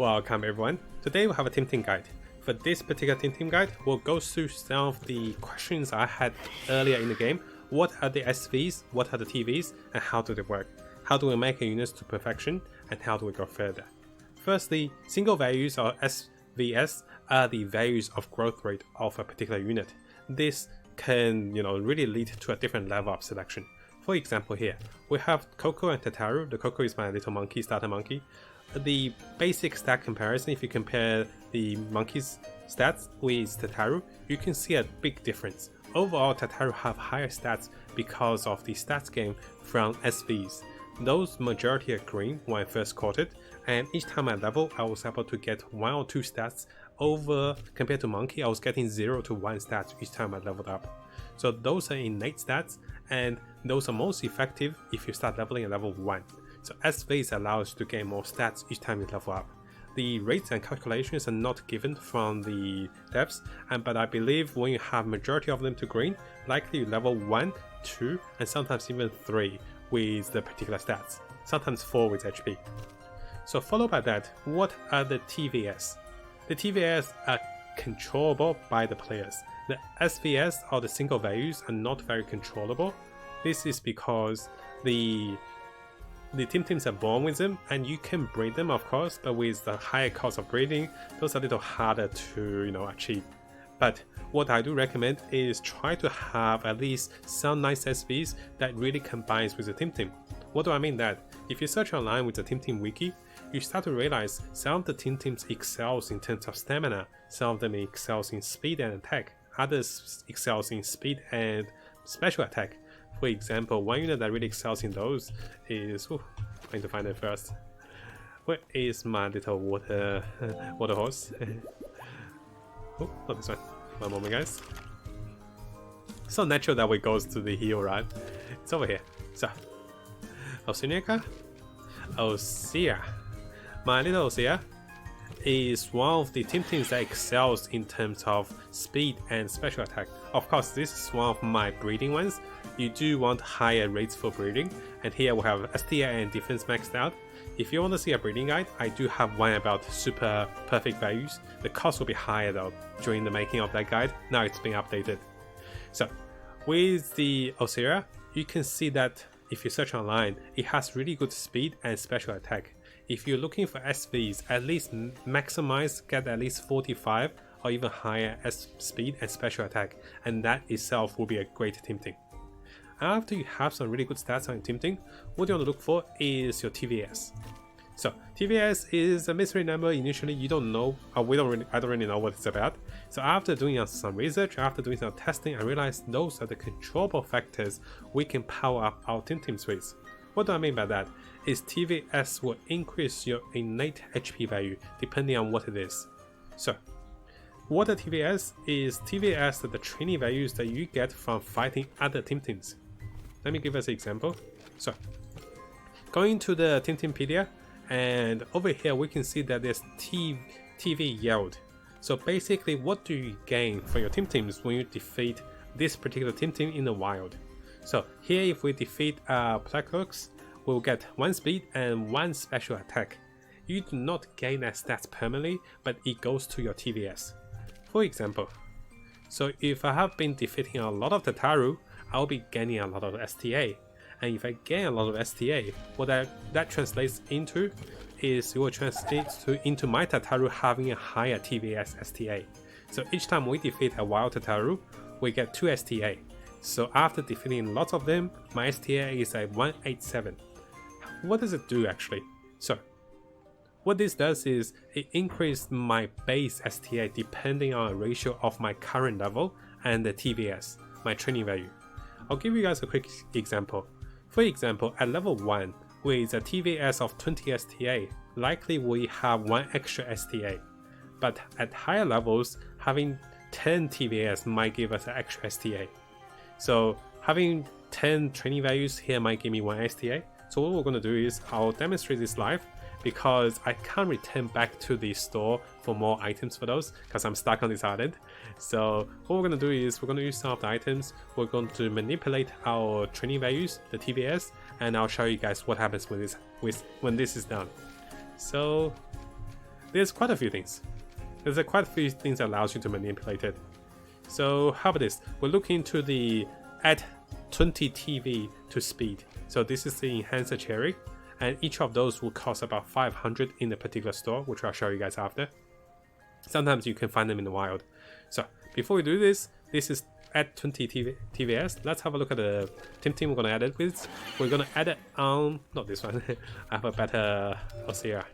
Welcome everyone. Today we have a TemTem guide. For this particular TemTem guide, we'll go through some of the questions I had earlier in the game. What are the SVs, what are the TVs, and how do they work? How do we make a unit to perfection, and how do we go further? Firstly, single values or SVs are the values of growth rate of a particular unit. This can really lead to a different level of selection. For example, here we have Coco and Tataru. The Coco is my little monkey, starter monkey. The basic stat comparison, if you compare the monkey's stats with Tataru, you can see a big difference. Overall, Tataru have higher stats because of the stats gain from SVs. Those majority are green when I first caught it, and each time I level, I was able to get 1 or 2 stats over compared to monkey. I was getting 0 to 1 stats each time I leveled up. So those are innate stats, and those are most effective if you start leveling at level 1. So SVs allows you to gain more stats each time you level up. The rates and calculations are not given from the devs, but I believe when you have majority of them to green, likely you level 1, 2, and sometimes even 3 with the particular stats, sometimes 4 with HP. So followed by that, what are the TVs? The TVs are controllable by the players. The SVs or the single values are not very controllable. This is because the TemTems are born with them, and you can breed them of course, but with the higher cost of breeding, those are a little harder to achieve. But what I do recommend is try to have at least some nice SVs that really combines with the TemTem. What do I mean that? If you search online with the TemTem wiki, you start to realize some of the TemTems excels in terms of stamina, some of them excels in speed and attack, others excels in speed and special attack. For example, one unit that really excels in those is, I need to find it first. Where is my little water horse? Oh, not this one. One moment, guys. So natural that we goes to the heel, right? It's over here. So, Osiriaka? Osir. My little Osir is one of the TemTems that excels in terms of speed and special attack. Of course, this is one of my breeding ones. You do want higher rates for breeding, and here we have STA and defense maxed out. If you want to see a breeding guide, I do have one about super perfect values. The cost will be higher though during the making of that guide. Now it's been updated. So with the Osira, you can see that if you search online, it has really good speed and special attack. If you're looking for SVs, at least maximize, get at least 45 or even higher as speed and special attack, and that itself will be a great TemTem. After you have some really good stats on your TemTem, what you want to look for is your TVs. So TVs is a mystery number. Initially you don't know, or I don't really know what it's about. So after doing some research, after doing some testing, I realized those are the controllable factors we can power up our TemTems with. What do I mean by that? Is TVs will increase your innate HP value depending on what it is. So what are TVs? Is TVs are the training values that you get from fighting other TemTems. Let me give us an example. So going to the TemTempedia, and over here we can see that there's TV yield. So basically, what do you gain from your TemTems when you defeat this particular TemTem in the wild? So here, if we defeat Placox, we'll get 1 speed and 1 special attack. You do not gain that stats permanently, but it goes to your TVs. For example, so if I have been defeating a lot of Tataru, I'll be gaining a lot of STA. And if I gain a lot of STA, what that translates into is it will translate into my Tataru having a higher TVs STA. So each time we defeat a wild Tataru, we get 2 STA. So after defeating lots of them, my STA is at 187. What does it do actually? So what this does is it increases my base STA depending on a ratio of my current level and the TVs, my training value. I'll give you guys a quick example. For example, at level 1, with a TVs of 20 STA, likely we have 1 extra STA. But at higher levels, having 10 TVs might give us an extra STA. So having 10 training values here might give me 1 STA. So what we're going to do is I'll demonstrate this live, because I can't return back to the store for more items for those because I'm stuck on this island. So what we're going to do is we're going to use some of the items, we're going to manipulate our training values, the TVs, and I'll show you guys what happens when this is done. So there's quite a few things. There's quite a few things that allows you to manipulate it. So how about this? We're looking to the add 20 TV to speed. So this is the enhancer cherry, and each of those will cost about 500 in a particular store, which I'll show you guys after. Sometimes you can find them in the wild. So before we do this, this is add 20 TVS. Let's have a look at the TemTem we're going to add it with. We're going to add it on, not this one. I have a better Osira.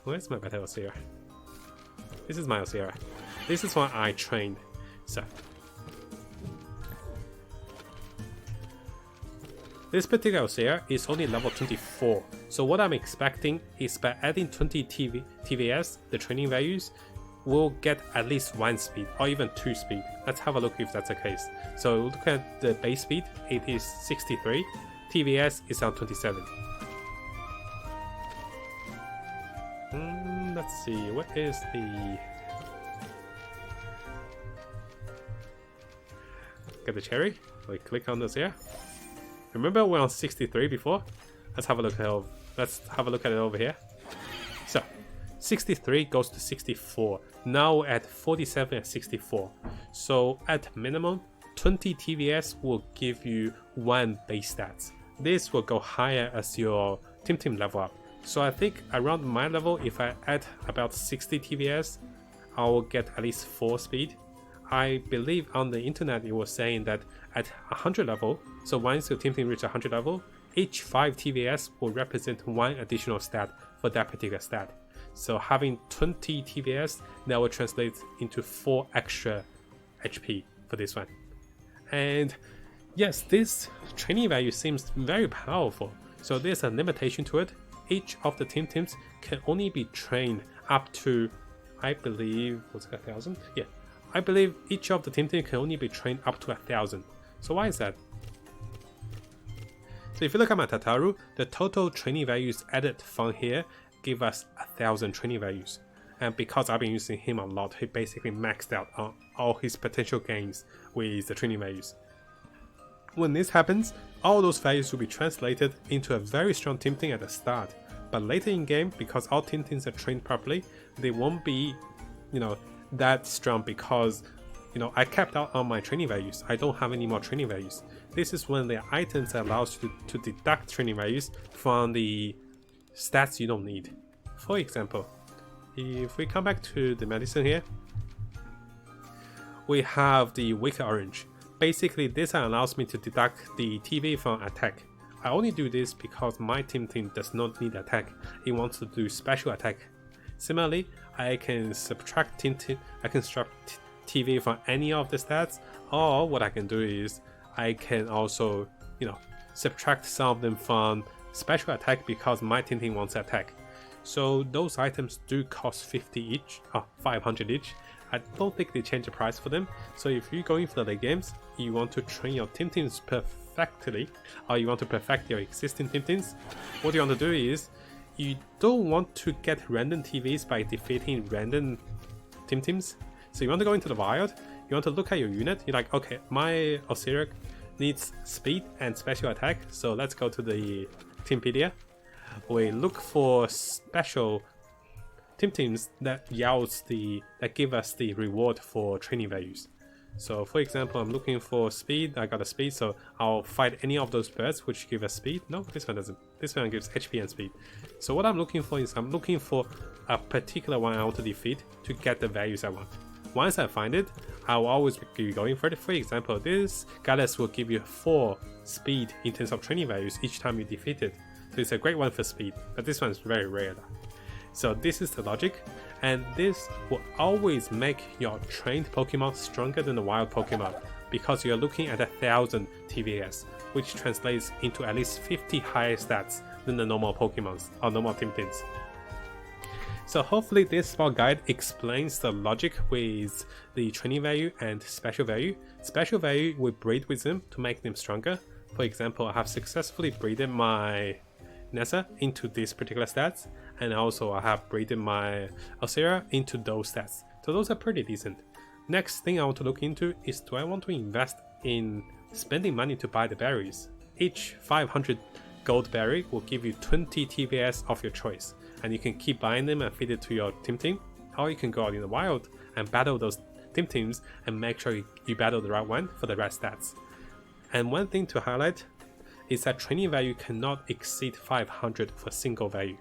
Where's my better Osira? This is my Osira. This is what I trained. So this particular Osira is only level 24. So what I'm expecting is by adding 20 TVS, the training values, we'll get at least 1 speed or even 2 speed. Let's have a look if that's the case. So look at the base speed, it is 63. TVS is on 27. Let's see, what is the... Get the cherry, we click on this here. Remember we're on 63 before? Let's have a look at it over here. So 63 goes to 64. Now we're at 47 and 64. So at minimum, 20 TVS will give you 1 base stats. This will go higher as your TemTem level up. So I think around my level, if I add about 60 TVS, I will get at least 4 speed. I believe on the internet it was saying that at 100 level, so once your TemTem reaches 100 level, each 5 TVS will represent 1 additional stat for that particular stat. So having 20 TVS, that will translate into 4 extra HP for this one. And yes, this training value seems very powerful. So there's a limitation to it. Each of the TemTems can only be trained up to, I believe, was it 1,000? Yeah, I believe each of the TemTem can only be trained up to 1,000. So why is that? So if you look at my Tataru, the total training values added from here give us 1,000 training values. And because I've been using him a lot, he basically maxed out on all his potential gains with the training values. When this happens, all those values will be translated into a very strong TemTem at the start. But later in game, because all TemTems are trained properly, they won't be, that strong because, I capped out on my training values. I don't have any more training values. This is when the items allows you to deduct training values from the stats you don't need. For example, if we come back to the medicine here, we have the Wicked Orange. Basically, this allows me to deduct the TV from attack. I only do this because my TemTem does not need attack. It wants to do special attack. Similarly, I can subtract TV from any of the stats, or what I can do is I can also, subtract some of them from special attack because my TemTem wants attack. So those items do cost 50 each, 500 each. I don't think they change the price for them. So if you're going for the games, you want to train your TemTems perfectly, or you want to perfect your existing TemTems, what you want to do is you don't want to get random TVs by defeating random TemTems. So you want to go into the wild, you want to look at your unit, you're like, okay, my Osiric needs speed and special attack, so let's go to the Tempedia. We look for special TemTems that give us the reward for training values. So for example, I'm looking for speed, I got a speed, so I'll fight any of those birds which give us speed. No, this one doesn't. This one gives HP and speed. So what I'm looking for is I'm looking for a particular one I want to defeat to get the values I want. Once I find it, I'll always be going for it. For example, this goddess will give you 4 speed in terms of training values each time you defeat it. So it's a great one for speed, but this one is very rare. So this is the logic, and this will always make your trained Pokemon stronger than the wild Pokemon because you're looking at 1,000 TVS, which translates into at least 50 higher stats than the normal Pokemons or normal TemTems. So hopefully this small guide explains the logic with the training value and special value. Special value we breed with them to make them stronger. For example, I have successfully breeded my Nessa into these particular stats, and also I have breeded my Osira into those stats. So those are pretty decent. Next thing I want to look into is, do I want to invest in spending money to buy the berries? Each 500 gold berry will give you 20 TVS of your choice. and you can keep buying them and feed it to your team, or you can go out in the wild and battle those teams and make sure you battle the right one for the right stats. And one thing to highlight is that training value cannot exceed 500 for single value.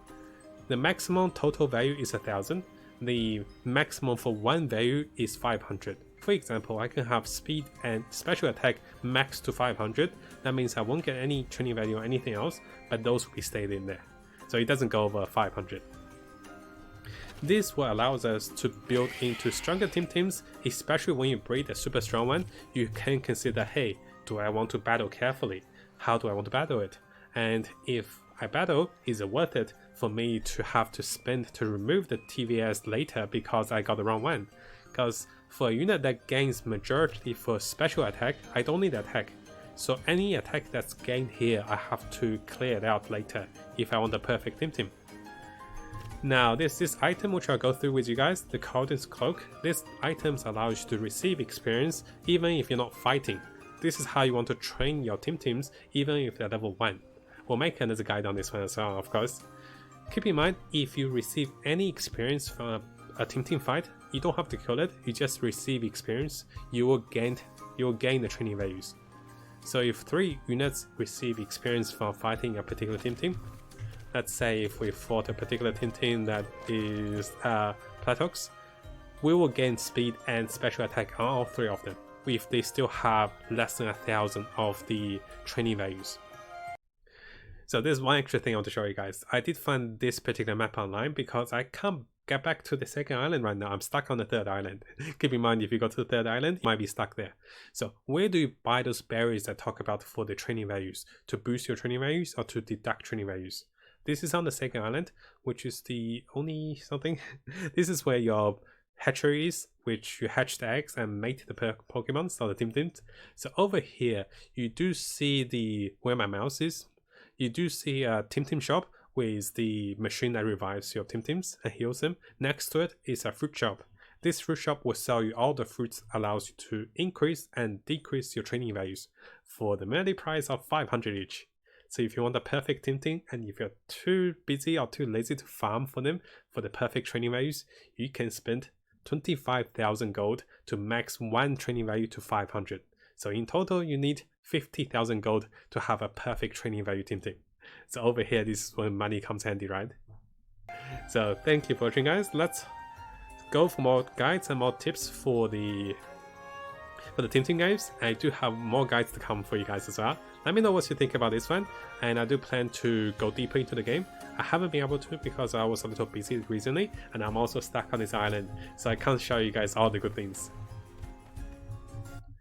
The maximum total value is 1000. The maximum for one value is 500. For example, I can have speed and special attack max to 500. That means I won't get any training value or anything else, but those will be stayed in there. So it doesn't go over 500. This will allows us to build into stronger teams, especially when you breed a super strong one. You can consider, hey, do I want to battle carefully? How do I want to battle it? And if I battle, is it worth it for me to have to spend to remove the TVs later because I got the wrong one? Because for a unit that gains majority for special attack, I don't need attack. So any attack that's gained here, I have to clear it out later if I want a perfect team. Now there's this item which I'll go through with you guys, the Coldness Cloak. This items allows you to receive experience even if you're not fighting. This is how you want to train your teams even if they're level 1. We'll make another guide on this one as well, of course. Keep in mind, if you receive any experience from a team fight, you don't have to kill it, you just receive experience, you will gain the training values. So if 3 units receive experience from fighting a particular team, let's say if we fought a particular team that is Platox, we will gain speed and special attack on all 3 of them, if they still have less than 1000 of the training values. So there's one extra thing I want to show you guys. I did find this particular map online because I can't get back to the second island right now. I'm stuck on the third island. Keep in mind, if you go to the third island, you might be stuck there. So where do you buy those berries that talk about for the training values? To boost your training values or to deduct training values? This is on the second island, which is the only something. This is where your hatchery is, which you hatch the eggs and mate the Pokemon, so the teams. So over here, you do see where my mouse is. You do see a Team shop with the machine that revives your teams and heals them. Next to it is a fruit shop. This fruit shop will sell you all the fruits, allows you to increase and decrease your training values for the merely price of 500 each. So if you want a perfect team and if you're too busy or too lazy to farm for them for the perfect training values, you can spend 25,000 gold to max one training value to 500. So in total, you need 50,000 gold to have a perfect training value team. So over here, this is when money comes handy, right? So thank you for watching, guys. Let's go for more guides and more tips for the team guides. I do have more guides to come for you guys as well. Let me know what you think about this one, and I do plan to go deeper into the game. I haven't been able to because I was a little busy recently, and I'm also stuck on this island, so I can't show you guys all the good things.